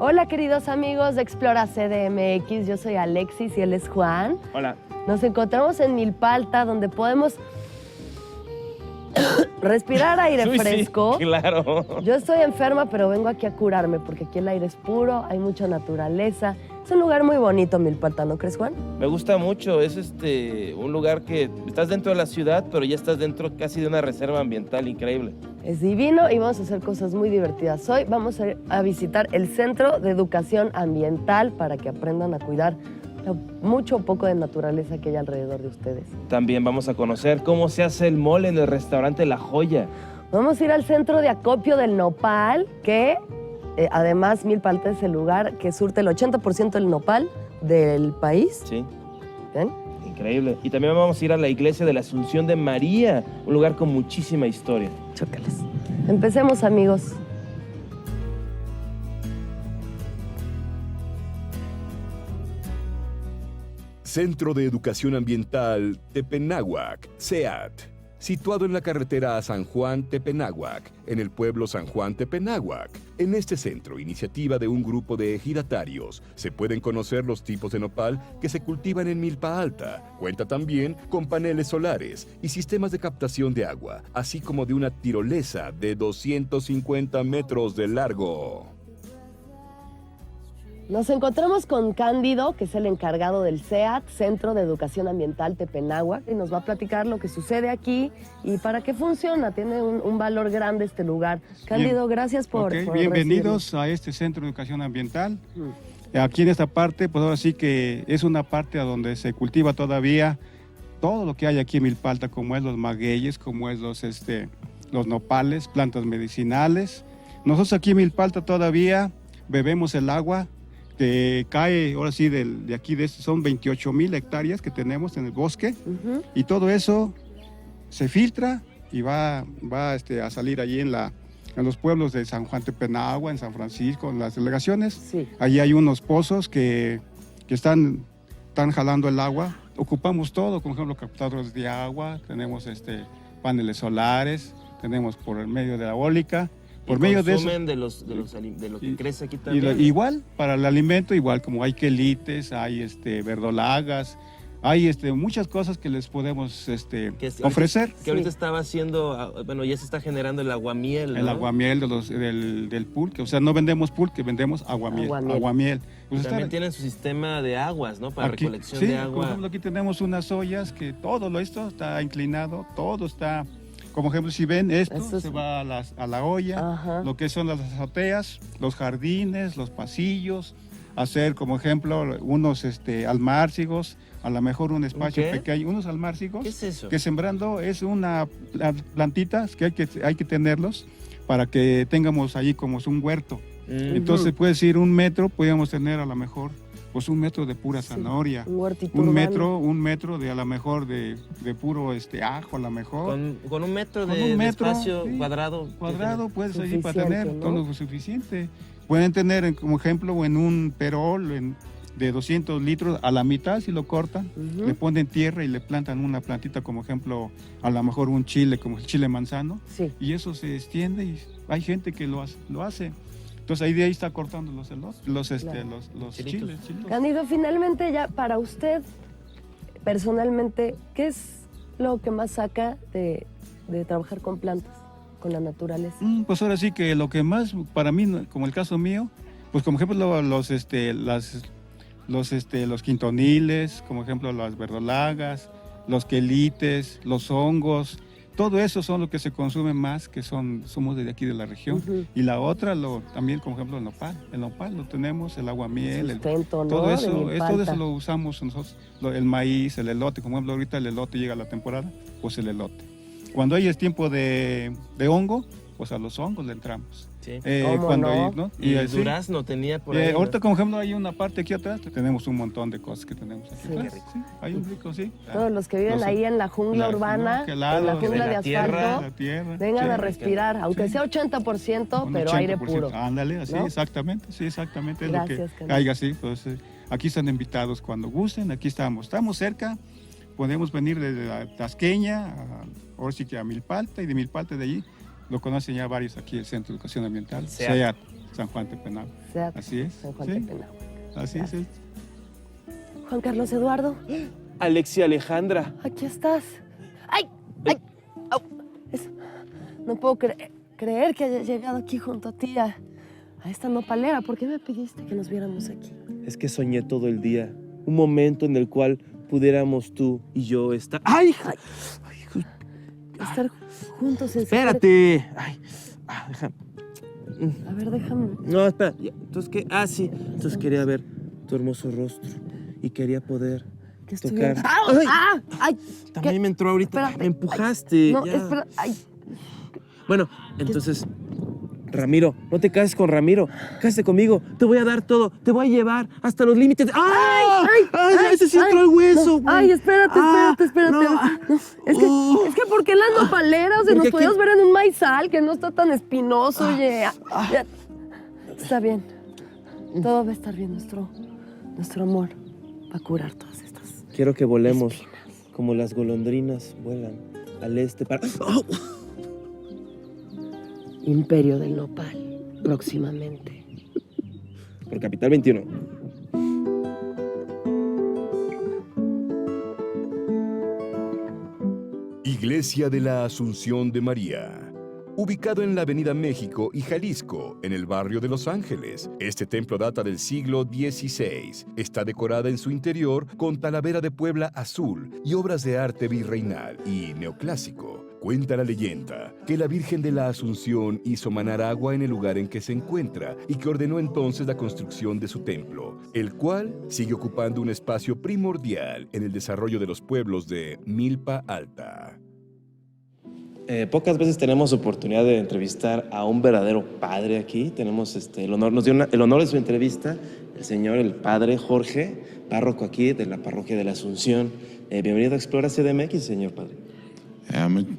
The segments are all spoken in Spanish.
Hola queridos amigos de Explora CDMX, yo soy Alexis y él es Juan. Hola. Nos encontramos en Milpalta, donde podemos respirar aire fresco. Sí, claro. Yo estoy enferma, pero vengo aquí a curarme, porque aquí el aire es puro, hay mucha naturaleza. Es un lugar muy bonito, Milpalta, ¿no crees, Juan? Me gusta mucho, es un lugar que estás dentro de la ciudad, pero ya estás dentro casi de una reserva ambiental increíble. Es divino y vamos a hacer cosas muy divertidas. Hoy vamos a visitar el Centro de Educación Ambiental para que aprendan a cuidar mucho o poco de naturaleza que hay alrededor de ustedes. También vamos a conocer cómo se hace el mole en el restaurante La Joya. Vamos a ir al centro de acopio del nopal, que además Milpalta es el lugar que surte el 80% del nopal del país. Sí. ¿Ven? Increíble. Y también vamos a ir a la iglesia de la Asunción de María, un lugar con muchísima historia. Chócales. Empecemos, amigos. Centro de Educación Ambiental Tepenáhuac, CEAT, situado en la carretera a San Juan Tepenáhuac, en el pueblo San Juan Tepenáhuac. En este centro, iniciativa de un grupo de ejidatarios, se pueden conocer los tipos de nopal que se cultivan en Milpa Alta. Cuenta también con paneles solares y sistemas de captación de agua, así como de una tirolesa de 250 metros de largo. Nos encontramos con Cándido, que es el encargado del CEAT, Centro de Educación Ambiental Tepenáhuac, y nos va a platicar lo que sucede aquí y para qué funciona. Tiene un valor grande este lugar. Cándido, gracias por bienvenidos a este Centro de Educación Ambiental. Aquí en esta parte, pues ahora sí que es una parte a donde se cultiva todavía todo lo que hay aquí en Milpalta, como es los magueyes, como es los nopales, plantas medicinales. Nosotros aquí en Milpalta todavía bebemos el agua que cae, ahora sí, de aquí, son 28,000 hectáreas que tenemos en el bosque, y todo eso se filtra y va a salir allí en los pueblos de San Juan Tepenáhuac, en San Francisco, en las delegaciones. Sí. Allí hay unos pozos que están jalando el agua. Ocupamos todo, por ejemplo, captadores de agua, tenemos paneles solares, tenemos por el medio de la eólica. Por medio de eso, de lo que crece aquí también. Igual, para el alimento, igual como hay quelites, hay verdolagas, hay muchas cosas que les podemos ofrecer. Que ahorita estaba haciendo, bueno, ya se está generando el aguamiel, ¿no? El aguamiel del pulque, o sea, no vendemos pulque, vendemos aguamiel. Pues también tienen su sistema de aguas, ¿no? Para aquí, recolección de agua. Por ejemplo, aquí tenemos unas ollas que todo esto está inclinado, todo está... Como ejemplo, si ven esto, se va a la olla. Ajá. Lo que son las azoteas, los jardines, los pasillos, hacer como ejemplo unos almárcigos, a lo mejor un espacio pequeño, unos almárcigos. ¿Qué es eso? Que sembrando es una plantitas que hay que tenerlos para que tengamos ahí como un huerto. Entonces puede ser 1 metro, podríamos tener a lo mejor pues 1 metro de pura zanahoria, un huertito un metro de a lo mejor de puro ajo a lo mejor. Con 1 metro de espacio cuadrado. Puedes allí para tener, ¿no? Todo lo suficiente. Pueden tener como ejemplo en un perol de 200 litros, a la mitad si lo cortan, le ponen tierra y le plantan una plantita como ejemplo, a lo mejor un chile, como el chile manzano, y eso se extiende y hay gente que lo hace. Entonces ahí de ahí está cortando los chiles. Cándido, finalmente ya para usted, personalmente, ¿qué es lo que más saca de trabajar con plantas, con la naturaleza? Pues ahora sí que lo que más, para mí, como el caso mío, pues como ejemplo los quintoniles, como ejemplo las verdolagas, los quelites, los hongos. Todo eso son lo que se consume más, que somos de aquí de la región. Y la otra, también como ejemplo el nopal. El nopal lo tenemos, el aguamiel, todo eso lo usamos nosotros. El maíz, el elote, como ejemplo ahorita el elote llega a la temporada, pues el elote. Cuando hay tiempo de hongo, pues a los hongos le entramos. Sí. ¿No? Y el durazno tenía por ahí. Ahorita, como ejemplo, hay una parte aquí atrás, tenemos un montón de cosas que tenemos aquí atrás. Rico. Hay un rico, sí. Todos los que viven ahí en la jungla urbana, en la jungla de asfalto, vengan a respirar, aunque sea 80%, pero aire puro. Ándale, así, ¿no? Exactamente. Gracias, es lo que haya así. Pues, aquí están invitados cuando gusten, aquí estamos. Estamos cerca, podemos venir desde la Tasqueña, ahora sí que a Milpalta, y de Milpalta de allí. Lo conocen ya varios aquí, el Centro de Educación Ambiental, CEAT. San Juan Tepenagua. SEAT Así es. San Juan Sí. Tepenagua. Así es. Juan Carlos Eduardo, Alexia Alejandra. aquí estás. ¡Ay! ¡Ay! Au. No puedo creer que haya llegado aquí junto a ti a esta nopalera. ¿Por qué me pediste que nos viéramos aquí? Es que soñé todo el día. Un momento en el cual pudiéramos tú y yo estar... ¡Ay! Estar juntos en Espérate. Ay. Déjame. A ver, déjame. No, espera. Entonces, ¿qué? Ah, sí. Entonces quería ver tu hermoso rostro y quería poder Que estoy tocar. bien. ¡Ay! ¡Ah! ¡Ay! También ¿Qué? me entró ahorita. Espérate. Me empujaste. No, ya. espera. ¡Ay! Bueno, entonces, Ramiro, no te cases con Ramiro. Cásate conmigo. Te voy a dar todo. Te voy a llevar hasta los límites. ¡Ay! ¡Ay! ¡Ese sí entró el hueso, No. güey! ¡Ay, espérate! No. No, es que ¿por qué la nopalera? O sea, nos Porque podíamos ver en un maizal que no está tan espinoso, oye. Ya. Está bien. Todo va a estar bien. Nuestro amor va a curar todas estas. Quiero que volemos como las golondrinas vuelan al este para... ¡Oh! Imperio del Nopal, próximamente. Por Capital 21. Iglesia de la Asunción de María. Ubicado en la Avenida México y Jalisco, en el barrio de Los Ángeles, este templo data del siglo XVI. Está decorada en su interior con talavera de Puebla azul y obras de arte virreinal y neoclásico. Cuenta la leyenda que la Virgen de la Asunción hizo manar agua en el lugar en que se encuentra y que ordenó entonces la construcción de su templo, el cual sigue ocupando un espacio primordial en el desarrollo de los pueblos de Milpa Alta. Pocas veces tenemos oportunidad de entrevistar a un verdadero padre aquí. Tenemos el honor, nos dio el honor de su entrevista el señor, el padre Jorge, párroco aquí de la parroquia de la Asunción. Bienvenido a Explora CDMX, señor padre.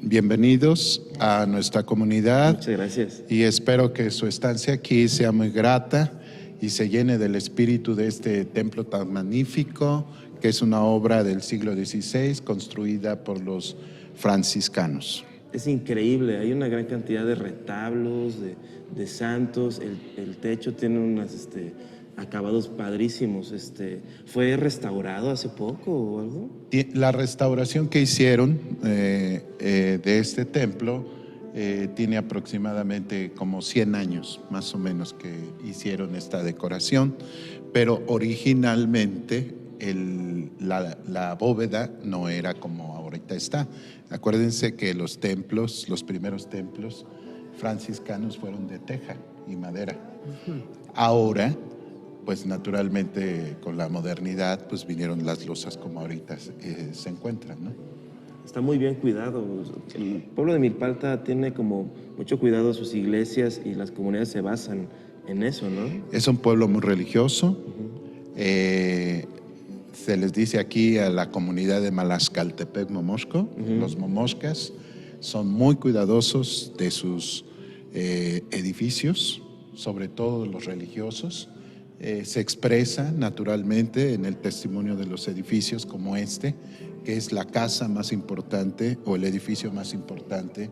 Bienvenidos a nuestra comunidad. Muchas gracias. Y espero que su estancia aquí sea muy grata y se llene del espíritu de este templo tan magnífico, que es una obra del siglo XVI construida por los franciscanos. Es increíble, hay una gran cantidad de retablos, de santos, el techo tiene unos acabados padrísimos. ¿Fue restaurado hace poco o algo? La restauración que hicieron de este templo tiene aproximadamente como 100 años, más o menos, que hicieron esta decoración, pero originalmente la bóveda no era como ahorita está. Acuérdense que los primeros templos franciscanos fueron de teja y madera. Ahora, pues naturalmente con la modernidad, pues vinieron las losas como ahorita se encuentran, ¿no? Está muy bien cuidado. El pueblo de Milpa Alta tiene como mucho cuidado de sus iglesias y las comunidades se basan en eso, ¿no? Es un pueblo muy religioso. Se les dice aquí a la comunidad de Malascaltepec Momosco, los momoscas son muy cuidadosos de sus edificios, sobre todo los religiosos. Se expresa naturalmente en el testimonio de los edificios como este, que es la casa más importante o el edificio más importante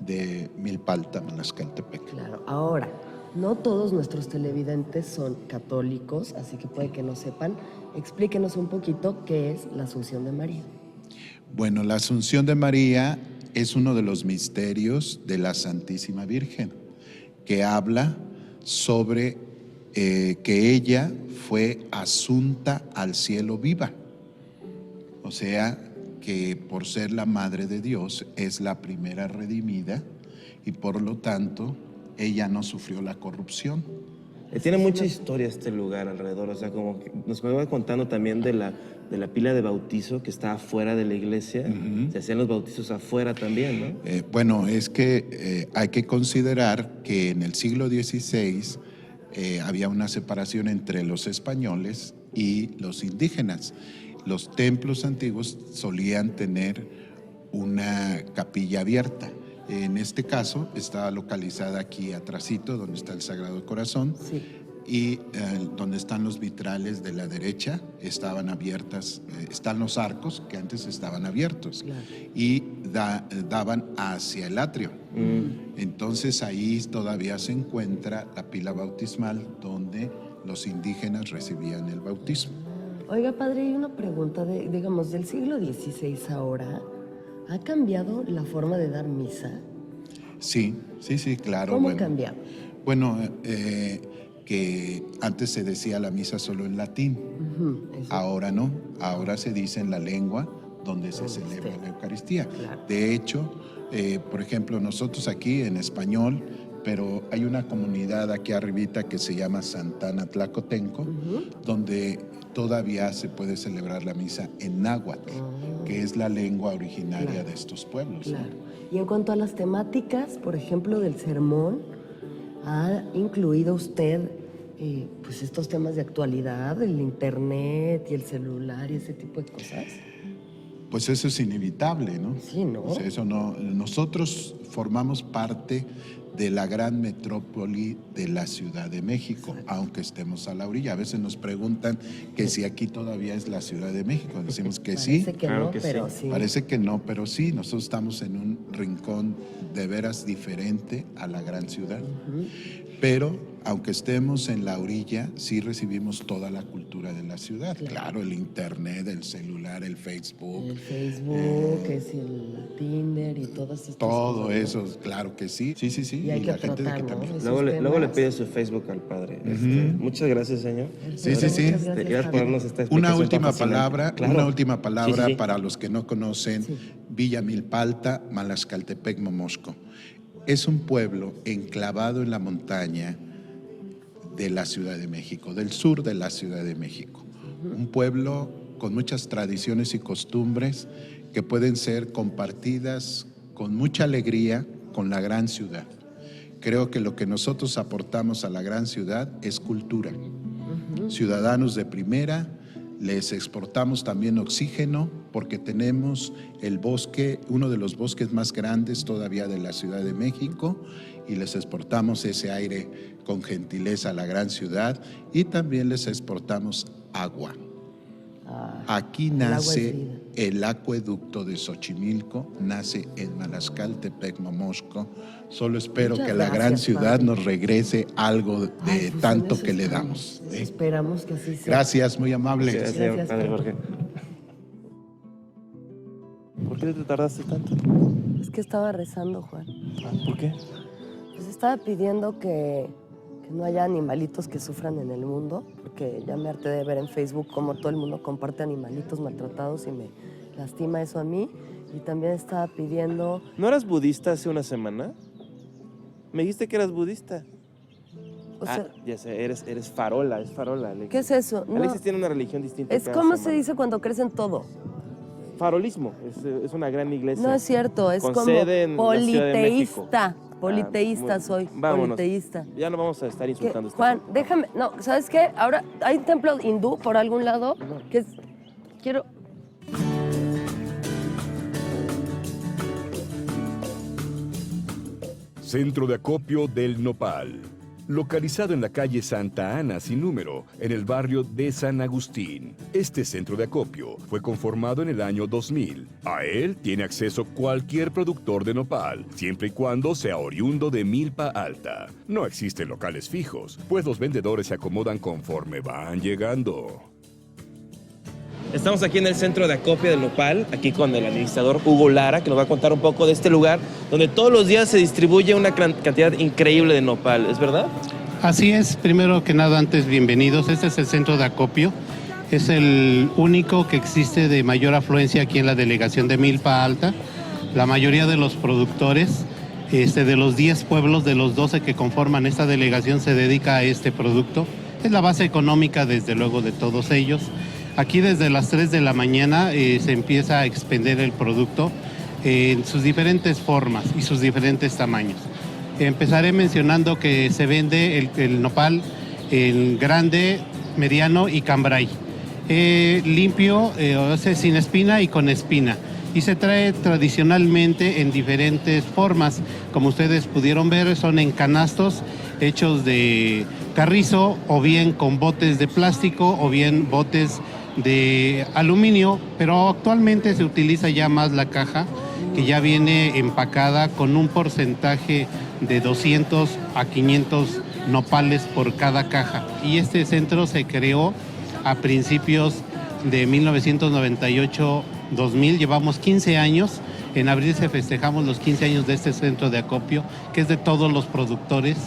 de Milpa Alta, Malascaltepec. Claro, ahora, no todos nuestros televidentes son católicos, así que puede que no sepan. Explíquenos un poquito qué es la Asunción de María. Bueno, la Asunción de María es uno de los misterios de la Santísima Virgen, que habla sobre que ella fue asunta al cielo viva. O sea, que por ser la Madre de Dios es la primera redimida y por lo tanto ella no sufrió la corrupción. Tiene mucha historia este lugar alrededor, o sea, como que nos va contando también de la pila de bautizo que está afuera de la iglesia. Se hacían los bautizos afuera también, ¿no? Bueno, es que hay que considerar que en el siglo XVI había una separación entre los españoles y los indígenas. Los templos antiguos solían tener una capilla abierta. En este caso está localizada aquí atrásito, donde está el Sagrado Corazón. Sí. y donde están los vitrales de la derecha estaban abiertas, están los arcos que antes estaban abiertos, claro, y daban hacia el atrio. Entonces ahí todavía se encuentra la pila bautismal donde los indígenas recibían el bautismo. Oiga, padre, hay una pregunta, digamos, del siglo XVI ahora, ¿ha cambiado la forma de dar misa? Sí, claro. ¿Cómo ha cambiado? Bueno, que antes se decía la misa solo en latín, ahora no, ahora se dice en la lengua donde se celebra la Eucaristía. Claro. De hecho, por ejemplo, nosotros aquí en español, pero hay una comunidad aquí arribita que se llama Santana Tlacotenco, donde todavía se puede celebrar la misa en náhuatl, que es la lengua originaria de estos pueblos. Claro. ¿No? Y en cuanto a las temáticas, por ejemplo, del sermón, ¿ha incluido usted pues estos temas de actualidad, el internet y el celular y ese tipo de cosas? Pues eso es inevitable, ¿no? Sí, ¿no? O sea, eso no. Nosotros formamos parte de la gran metrópoli de la Ciudad de México, exacto, aunque estemos a la orilla. A veces nos preguntan que si aquí todavía es la Ciudad de México. Decimos que sí. Parece que no, pero sí. Parece que no, pero sí. Nosotros estamos en un rincón de veras diferente a la gran ciudad. Pero aunque estemos en la orilla, sí recibimos toda la cultura de la ciudad. Claro, el internet, el celular, el Facebook. El Facebook, es el Tinder y todas estas cosas. Todo eso, claro que sí. Sí. Y hay que la gente tratar, ¿no? Luego le pide su Facebook al padre. Muchas gracias, señor. Sí. Gracias por darnos esta explicación. Una última palabra, Sí. Para los que no conocen Villa Milpalta, Malascaltepec, Momosco. Es un pueblo enclavado en la montaña de la Ciudad de México, del sur de la Ciudad de México. Un pueblo con muchas tradiciones y costumbres que pueden ser compartidas con mucha alegría con la gran ciudad. Creo que lo que nosotros aportamos a la gran ciudad es cultura. Ciudadanos de primera, les exportamos también oxígeno porque tenemos el bosque, uno de los bosques más grandes todavía de la Ciudad de México, y les exportamos ese aire con gentileza a la gran ciudad, y también les exportamos agua. Aquí nace el acueducto de Xochimilco, nace en Malascaltepec, Momosco. Solo espero que la gran ciudad nos regrese algo de tanto que le damos. Esperamos que así sea. Gracias, muy amable. Gracias, padre Jorge. ¿Por qué te tardaste tanto? Es que estaba rezando, Juan. ¿Por qué? Pues estaba pidiendo que no haya animalitos que sufran en el mundo, porque ya me harté de ver en Facebook cómo todo el mundo comparte animalitos maltratados y me lastima eso a mí. Y también estaba pidiendo... ¿No eras budista hace una semana? Me dijiste que eras budista. O sea, ya sé, eres farola, es farola, Alexis. ¿Qué es eso? No, Alexis tiene una religión distinta. es como se dice cuando crees en todo. Farolismo, es una gran iglesia. No es cierto, es con como sede en politeísta. Politeísta soy, vámonos. Politeísta. Ya no vamos a estar insultando. Juan, déjame, no, ¿sabes qué? Ahora hay un templo hindú por algún lado que es, quiero... Centro de acopio del Nopal. Localizado en la calle Santa Ana sin número, en el barrio de San Agustín. Este centro de acopio fue conformado en el año 2000. A él tiene acceso cualquier productor de nopal, siempre y cuando sea oriundo de Milpa Alta. No existen locales fijos, pues los vendedores se acomodan conforme van llegando. Estamos aquí en el centro de acopio del nopal, aquí con el administrador Hugo Lara, que nos va a contar un poco de este lugar, donde todos los días se distribuye una cantidad increíble de nopal, ¿es verdad? Así es, primero que nada, antes bienvenidos. Este es el centro de acopio, es el único que existe de mayor afluencia aquí en la delegación de Milpa Alta. La mayoría de los productores, de los 10 pueblos, de los 12 que conforman esta delegación, se dedica a este producto. Es la base económica, desde luego, de todos ellos. Aquí desde las 3 de la mañana se empieza a expender el producto en sus diferentes formas y sus diferentes tamaños. Empezaré mencionando que se vende el nopal en grande, mediano y cambray. Limpio, sin espina y con espina. y se trae tradicionalmente en diferentes formas. Como ustedes pudieron ver, son en canastos hechos de carrizo, o bien con botes de plástico, o bien botes de aluminio, pero actualmente se utiliza ya más la caja, que ya viene empacada con un porcentaje de 200 a 500 nopales por cada caja. Y este centro se creó a principios de 1998-2000, llevamos 15 años. En abril se festejamos los 15 años de este centro de acopio, que es de todos los productores,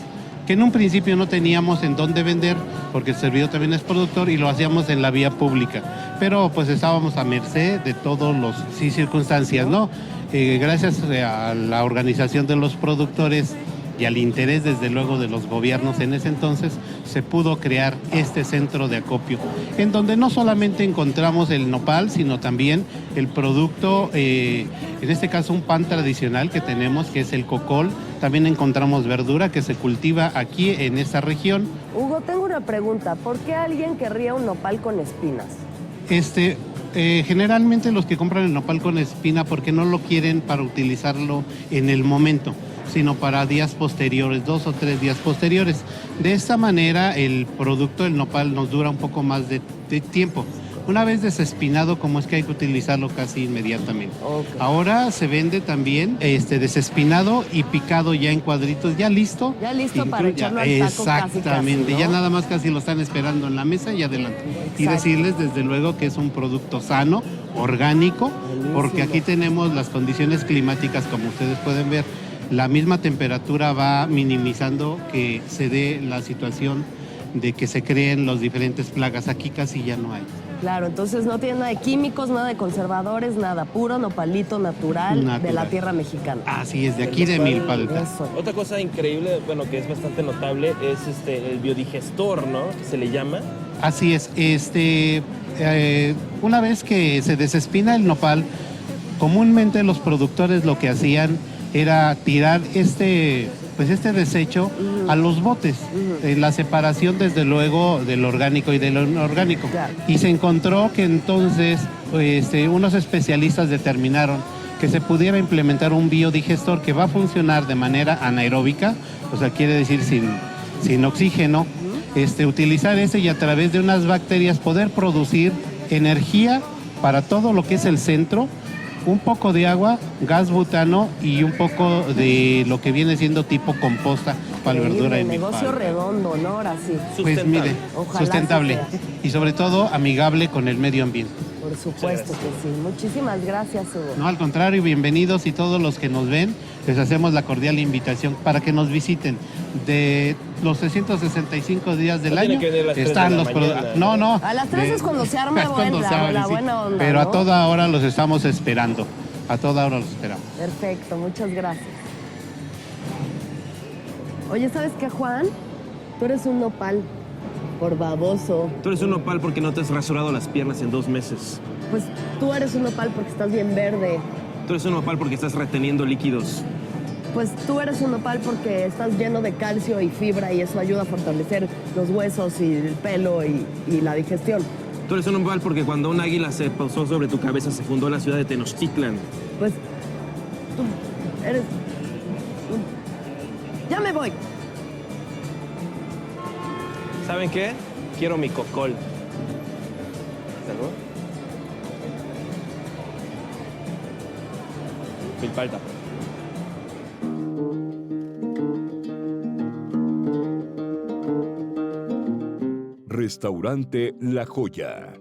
que en un principio no teníamos en dónde vender, porque el servidor también es productor y lo hacíamos en la vía pública. Pero pues estábamos a merced de todas las circunstancias, ¿no? Gracias a la organización de los productores y al interés, desde luego, de los gobiernos en ese entonces, se pudo crear este centro de acopio, en donde no solamente encontramos el nopal, sino también el producto, en este caso un pan tradicional que tenemos, que es el cocol. También encontramos verdura que se cultiva aquí en esta región. Hugo, tengo una pregunta. ¿Por qué alguien querría un nopal con espinas? Generalmente los que compran el nopal con espina, porque no lo quieren para utilizarlo en el momento, sino para días posteriores, 2 o 3 días posteriores. De esta manera el producto del nopal nos dura un poco más de tiempo. Una vez desespinado, como es que hay que utilizarlo casi inmediatamente. Okay. Ahora se vende también desespinado y picado ya en cuadritos, ya listo. Ya listo para echarlo al taco. Exactamente, casi, ¿no? ya nada más casi lo están esperando en la mesa y adelante. Exacto. Y decirles desde luego que es un producto sano, orgánico, porque aquí tenemos las condiciones climáticas, como ustedes pueden ver. La misma temperatura va minimizando que se dé la situación de que se creen las diferentes plagas. Aquí casi ya no hay. Claro, entonces no tiene nada de químicos, nada de conservadores, nada, puro nopalito natural. De la tierra mexicana. Así es, de aquí de Milpalta. Eso. Otra cosa increíble, bueno, que es bastante notable, es el biodigestor, ¿no? Que se le llama. Así es, una vez que se desespina el nopal, comúnmente los productores lo que hacían era tirar este desecho a los botes. La separación, desde luego, del orgánico y del inorgánico. Claro. Y se encontró que entonces unos especialistas determinaron que se pudiera implementar un biodigestor que va a funcionar de manera anaeróbica, o sea, quiere decir sin oxígeno, utilizar ese y a través de unas bacterias poder producir energía para todo lo que es el centro, un poco de agua, gas butano y un poco de lo que viene siendo tipo composta para verdura y negocio redondo, ¿no? Ahora sí. Pues mire, Ojalá sustentable sí sea. y sobre todo amigable con el medio ambiente. Por supuesto que sí. Muchísimas gracias, Hugo. No, al contrario, bienvenidos, y todos los que nos ven, les hacemos la cordial invitación para que nos visiten. De los 365 días del año tiene que venir a las 3 están de la los mañana. No. A las 3 es cuando se arma es cuando se abre, la sí. buena onda, Pero ¿no? a toda hora los estamos esperando. A toda hora los esperamos. Perfecto, muchas gracias. Oye, ¿sabes qué, Juan? Tú eres un nopal por baboso. Tú eres un nopal porque no te has rasurado las piernas en 2 meses. Pues tú eres un nopal porque estás bien verde. Tú eres un nopal porque estás reteniendo líquidos. Pues tú eres un nopal porque estás lleno de calcio y fibra y eso ayuda a fortalecer los huesos y el pelo y la digestión. Tú eres un nopal porque cuando un águila se posó sobre tu cabeza se fundó la ciudad de Tenochtitlan. Pues tú eres... ¡Ya me voy! ¿Saben qué? Quiero mi cocol. ¿Salud? Milpalta. Restaurante La Joya.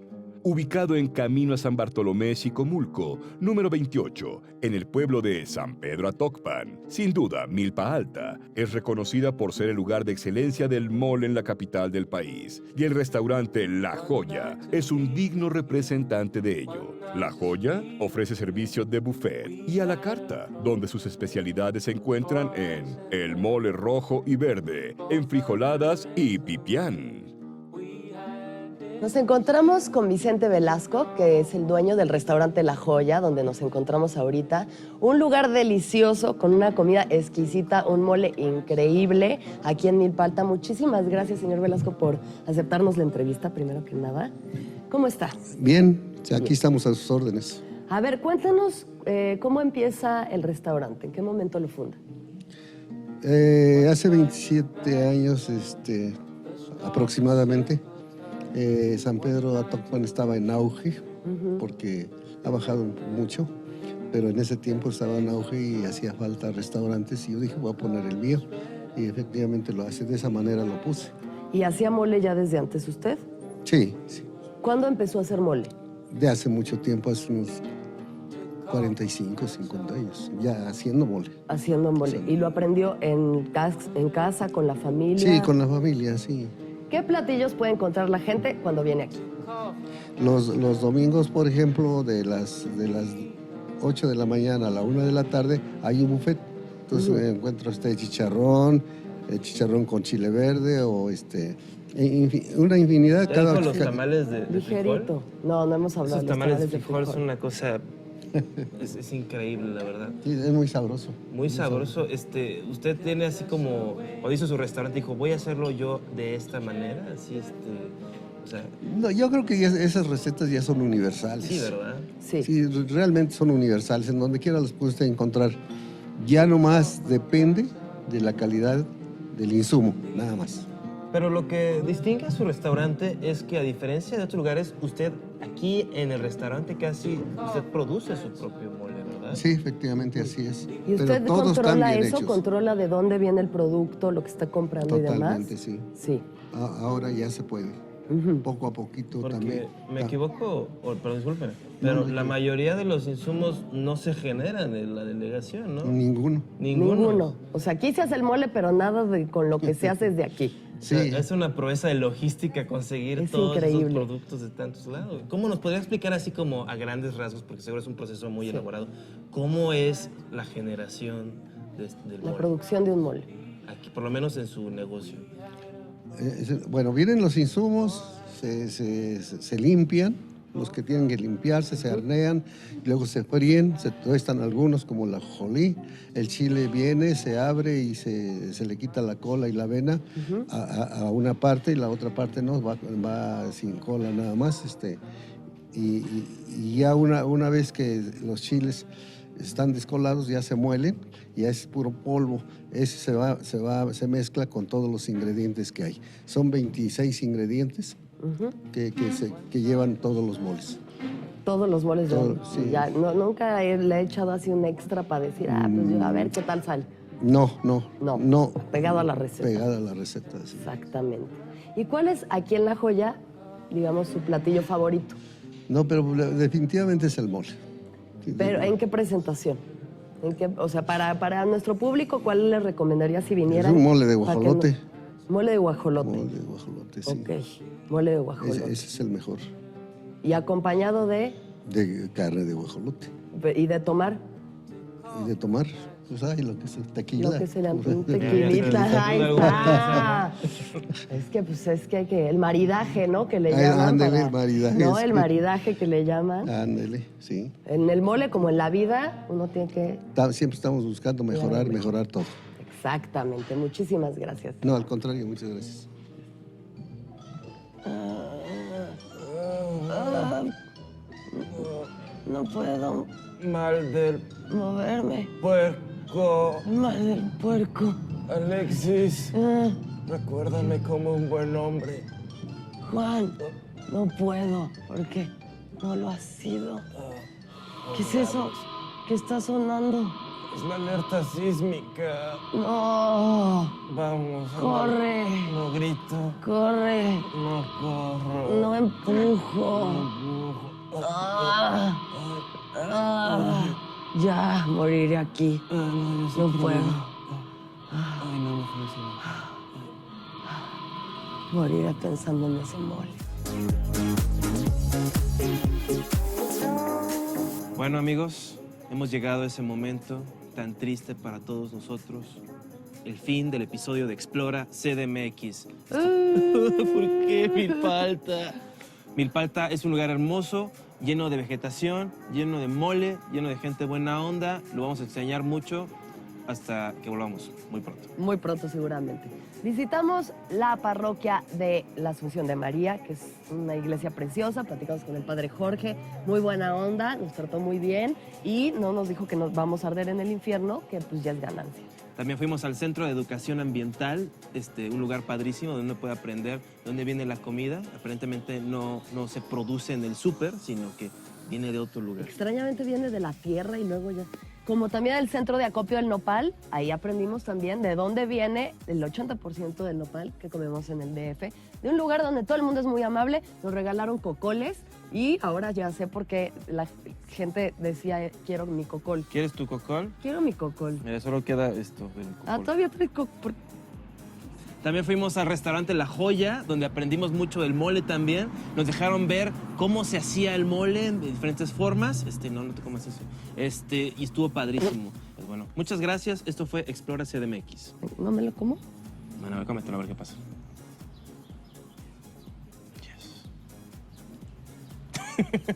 Ubicado en Camino a San Bartolomé Xicomulco, número 28, en el pueblo de San Pedro Atocpan. Sin duda, Milpa Alta es reconocida por ser el lugar de excelencia del mole en la capital del país. Y el restaurante La Joya es un digno representante de ello. La Joya ofrece servicios de buffet y a la carta, donde sus especialidades se encuentran en el mole rojo y verde, enfrijoladas y pipián. Nos encontramos con Vicente Velasco, que es el dueño del restaurante La Joya, donde nos encontramos ahorita. Un lugar delicioso, con una comida exquisita, un mole increíble aquí en Milpa Alta. Muchísimas gracias, señor Velasco, por aceptarnos la entrevista, primero que nada. ¿Cómo está? Bien, aquí estamos a sus órdenes. A ver, cuéntanos cómo empieza el restaurante, ¿en qué momento lo funda? Hace 27 años aproximadamente, San Pedro Atocpan estaba en auge porque ha bajado mucho, pero en ese tiempo estaba en auge y hacía falta restaurantes y yo dije voy a poner el mío y efectivamente lo hace, de esa manera lo puse. ¿Y hacía mole ya desde antes usted? Sí, sí, ¿Cuándo empezó a hacer mole? de hace mucho tiempo, hace unos 45, 50 años, ya haciendo mole. Haciendo mole. Sí. ¿Y lo aprendió en casa, con la familia? Sí, con la familia, sí. ¿Qué platillos puede encontrar la gente cuando viene aquí? Los domingos, por ejemplo, de las 8 de la mañana a la 1 de la tarde, hay un buffet. Entonces encuentra usted chicharrón con chile verde o una infinidad. ¿Ya dijo los tamales de frijol? Ligerito. No, no hemos hablado Esos de los tamales de frijol son una cosa... es increíble, la verdad. Sí, es muy sabroso. Muy sabroso. Usted tiene así como... Cuando hizo su restaurante, dijo, voy a hacerlo yo de esta manera. Así, o sea... No, yo creo que esas recetas ya son universales. Sí, ¿verdad? Sí. Sí, realmente son universales. En donde quiera las puede usted encontrar. Ya nomás depende de la calidad del insumo, nada más. Pero lo que distingue a su restaurante es que, a diferencia de otros lugares, usted aquí en el restaurante usted produce su propio mole, ¿verdad? Sí, efectivamente, así es. ¿Y usted Pero todos están controla bien eso? hechos. ¿Controla de dónde viene el producto, lo que está comprando y demás? Totalmente, sí. Sí. Ahora ya se puede. Poco a poquito Porque también. me equivoco, perdón, discúlpeme, pero la mayoría de los insumos no se generan en la delegación, ¿no? Ninguno. Ninguno. O sea, aquí se hace el mole, pero nada con lo que se hace desde aquí. O sea, Sí. es una proeza de logística conseguir Es todos increíble. esos productos de tantos lados. ¿Cómo nos podría explicar así como a grandes rasgos, porque seguro es un proceso muy elaborado, cómo es la generación del La mole? producción de un mole. Aquí, por lo menos en su negocio. Bueno, vienen los insumos, se limpian, los que tienen que limpiarse, se hornean, luego se fríen, se tuestan algunos como la jolí, el chile viene, se abre y se le quita la cola y la vena a una parte y la otra parte no, va sin cola nada más. Y ya una vez que los chiles están descolados ya se muelen, ya es puro polvo. Ese se mezcla con todos los ingredientes que hay. Son 26 ingredientes que llevan todos los moles. Todos los moles de Todo, hoy. sí. Ya, nunca le he echado así un extra para decir, pues yo, a ver qué tal sale. No. Pegado a la receta. Pegada a la receta, sí. Exactamente. ¿Y cuál es aquí en La Joya, digamos, su platillo favorito? No, pero definitivamente es el mole. Sí, Pero ¿en qué presentación? O sea, para nuestro público, ¿cuál les recomendaría si vinieran? Es un mole de para que guajolote. Mole de guajolote. Mole de guajolote, sí. Ok, mole de guajolote. Ese es el mejor. Y acompañado de... De carne de guajolote. ¿Y de tomar? Y de tomar, pues hay lo que es tequila. Lo que se le un tequilita. Ahí está. Es que hay que... El maridaje, ¿no? Que le llaman. Ándele, el maridaje. No, sí. el maridaje que le llaman. Ándele, sí. En el mole, como en la vida, uno tiene que... Siempre estamos buscando mejorar todo. Exactamente. Muchísimas gracias. No, al contrario, muchas gracias. No puedo Mal del moverme. puerco. Mal del puerco. Alexis, Ah, recuérdame como un buen hombre. Juan, no puedo. ¿Por qué? No lo has sido. ¿Qué es eso? ¿Qué está sonando? Es la alerta sísmica. No. Vamos. Corre. No grito. Corre. No corro. No empujo. Ah, ya, moriré aquí. No puedo. Ay, no funciona. Moriré pensando en ese mole. Bueno, amigos, hemos llegado a ese momento tan triste para todos nosotros. El fin del episodio de Explora CDMX. ¿Por qué Milpalta? Milpalta es un lugar hermoso, lleno de vegetación, lleno de mole, lleno de gente buena onda. Lo vamos a extrañar mucho. hasta que volvamos muy pronto. Muy pronto seguramente. Visitamos la parroquia de la Asunción de María, que es una iglesia preciosa. Platicamos con el padre Jorge, muy buena onda, nos trató muy bien y no nos dijo que nos vamos a arder en el infierno, que pues ya es ganancia. También fuimos al Centro de Educación Ambiental, un lugar padrísimo donde uno puede aprender dónde viene la comida. Aparentemente no se produce en el súper, sino que viene de otro lugar. Extrañamente viene de la tierra y luego ya... Como también el centro de acopio del nopal, ahí aprendimos también de dónde viene el 80% del nopal que comemos en el DF. De un lugar donde todo el mundo es muy amable, nos regalaron cocoles y ahora ya sé por qué la gente decía, quiero mi cocol. ¿Quieres tu cocol? Quiero mi cocol. Mira, solo queda esto del cocol. Todavía trae cocol. También fuimos al restaurante La Joya, donde aprendimos mucho del mole también. Nos dejaron ver cómo se hacía el mole de diferentes formas. No te comas eso. Y estuvo padrísimo. Pues bueno, muchas gracias. Esto fue Explora CDMX. ¿No me lo como? Bueno, cómetelo a ver qué pasa. Yes.